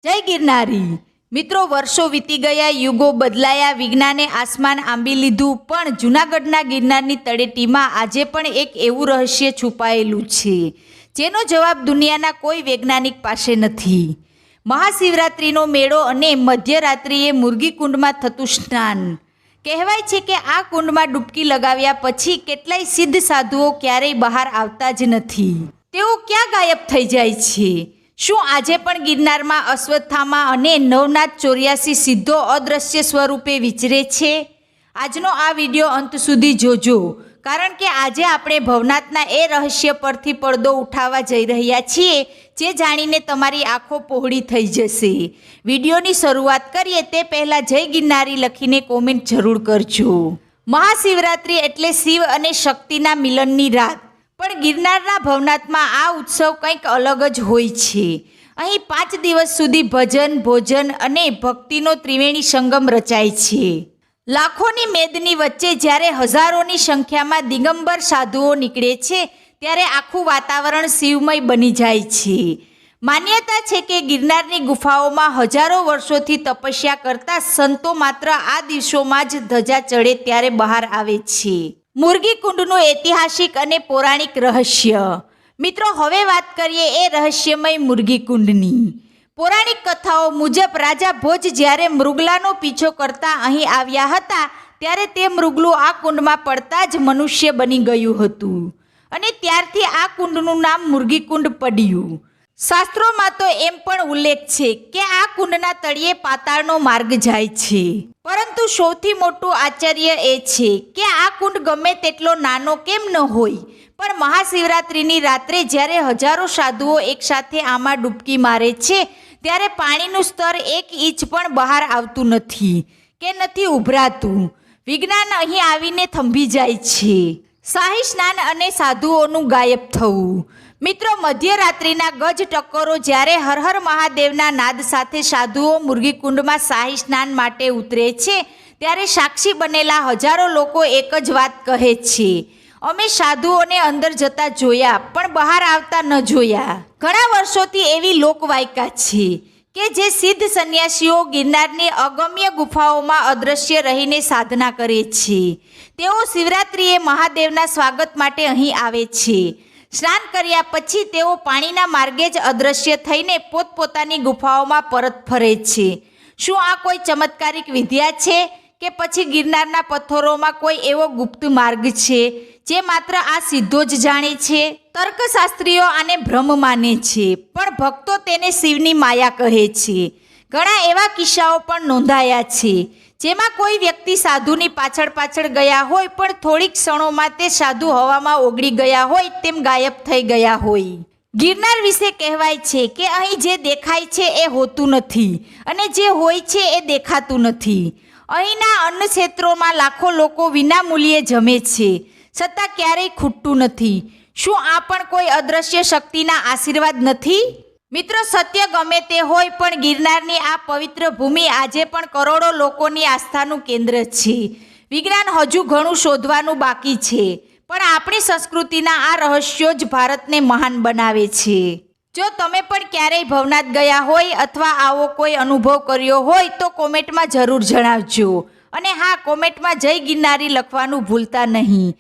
જય ગિરનારી મિત્રો, વર્ષો વીતી ગયા, યુગો બદલાયા, વિજ્ઞાને આસમાન આંબી લીધું, પણ જૂનાગઢના ગિરનારની તળેટીમાં આજે પણ એક એવું રહસ્ય છુપાયેલું છે જેનો જવાબ દુનિયાના કોઈ વૈજ્ઞાનિક પાસે નથી. મહાશિવરાત્રિનો મેળો અને મધ્યરાત્રિએ મુરગી કુંડમાં થતું સ્નાન. કહેવાય છે કે આ કુંડમાં ડૂબકી લગાવ્યા પછી કેટલાય સિદ્ધ સાધુઓ ક્યારેય બહાર આવતા જ નથી. તેઓ ક્યાં ગાયબ થઈ જાય છે? શું આજે પણ ગિરનારમાં અશ્વત્થામા અને નવનાથ 84 સિદ્ધો અદ્રશ્ય સ્વરૂપે વિચરે છે? આજનો આ વિડીયો અંત સુધી જોજો, કારણ કે આજે આપણે ભવનાથના એ રહસ્ય પરથી પડદો ઉઠાવવા જઈ રહ્યા છીએ જે જાણીને તમારી આંખો પહોળી થઈ જશે. વિડીયોની શરૂઆત કરીએ તે પહેલાં જય ગિરનારી લખીને કોમેન્ટ જરૂર કરજો. મહાશિવરાત્રિ એટલે શિવ અને શક્તિના મિલનની રાત, પણ ગિરનારના ભવનાથમાં આ ઉત્સવ કંઈક અલગ જ હોય છે. અહીં 5 દિવસ સુધી ભજન, ભોજન અને ભક્તિનો ત્રિવેણી સંગમ રચાય છે. લાખોની મેદની વચ્ચે જ્યારે હજારોની સંખ્યામાં દિગંબર સાધુઓ નીકળે છે ત્યારે આખું વાતાવરણ શિવમય બની જાય છે. માન્યતા છે કે ગિરનારની ગુફાઓમાં હજારો વર્ષોથી તપસ્યા કરતા સંતો માત્ર આ દિવસોમાં જ ધજા ચડે ત્યારે બહાર આવે છે. મુરગી કુંડનું ઐતિહાસિક અને પૌરાણિક રહસ્ય. મિત્રો, હવે વાત કરીએ એ રહસ્યમય મુરગી કુંડની. પૌરાણિક કથાઓ મુજબ રાજા ભોજ જ્યારે મૃગલાનો પીછો કરતા અહીં આવ્યા હતા ત્યારે તે મૃગલું આ કુંડમાં પડતા જ મનુષ્ય બની ગયું હતું અને ત્યારથી આ કુંડનું નામ મુરગી કુંડ પડ્યું. શાસ્ત્રોમાં તો એમ પણ ઉલ્લેખ છે કે આ કુંડના તળિયે પાતાળનો માર્ગ જાય છે. પરંતુ સૌથી મોટું આશ્ચર્ય એ છે કે આ કુંડ ગમે તેટલો નાનો કેમ ન હોય, પણ મહાશિવરાત્રિની રાત્રે જ્યારે હજારો સાધુઓ એકસાથે આમાં ડૂબકી મારે છે ત્યારે પાણીનું સ્તર 1 ઇંચ પણ બહાર આવતું નથી કે નથી ઉભરાતું. વિજ્ઞાન અહીં આવીને થંભી જાય છે. શાહી સ્નાન અને સાધુઓનું ગાયબ થવું. મિત્રો, મધ્યરાત્રિના ગજ ટક્કરો જ્યારે હર હર મહાદેવના નાદ સાથે સાધુઓ મુરગી કુંડમાં શાહી સ્નાન માટે ઉતરે છે ત્યારે સાક્ષી બનેલા હજારો લોકો એક જ વાત કહે છે, અમે સાધુઓને અંદર જતા જોયા પણ બહાર આવતા ન જોયા. ઘણા વર્ષોથી એવી લોકવાયકા છે કે જે સિદ્ધ સંન્યાસીઓ ગિરનારની અગમ્ય ગુફાઓમાં અદ્રશ્ય રહીને સાધના કરે છે. તેઓ શિવરાત્રિએ મહાદેવના સ્વાગત માટે અહીં આવે છે. સ્નાન કર્યા પછી તેઓ પાણીના માર્ગે જ અદ્રશ્ય થઈને પોતપોતાની ગુફાઓમાં પરત ફરે છે. શું આ કોઈ ચમત્કારિક વિદ્યા છે કે પછી ગિરનારના પથ્થરોમાં કોઈ એવો ગુપ્ત માર્ગ છે જે માત્ર આ સિદ્ધો જ જાણે છે? તર્કશાસ્ત્રીઓ આને ભ્રમ માને છે, પણ ભક્તો તેને શિવની માયા કહે છે. ઘણા એવા કિસ્સાઓ પણ નોંધાયા છે જેમાં કોઈ વ્યક્તિ સાધુની પાછળ ગયા હોય પણ થોડીક ક્ષણોમાં તે સાધુ હવામાં ઓગળી ગયા હોય તેમ ગાયબ થઈ ગયા હોય. ગિરનાર વિશે કહેવાય છે કે અહીં જે દેખાય છે એ હોતું નથી અને જે હોય છે એ દેખાતું નથી. અહીંના અન્ન ક્ષેત્રોમાં લાખો લોકો વિનામૂલ્યે જમે છે છતાં ક્યારેય ખૂટતું નથી. શું આ પણ કોઈ અદ્રશ્ય શક્તિના આશીર્વાદ નથી? મિત્રો, સત્ય ગમે તે હોય પણ ગિરનારની આ પવિત્ર ભૂમિ આજે પણ કરોડો લોકોની આસ્થાનું કેન્દ્ર છે. વિજ્ઞાન હજુ ઘણું શોધવાનું બાકી છે, પણ આપણી સંસ્કૃતિના આ રહસ્યો જ ભારતને મહાન બનાવે છે. જો તમે પણ ક્યારેય ભવનાથ ગયા હોય અથવા આવો કોઈ અનુભવ કર્યો હોય તો કોમેન્ટમાં જરૂર જણાવજો. અને હા, કોમેન્ટમાં જય ગિરનારી લખવાનું ભૂલતા નહીં.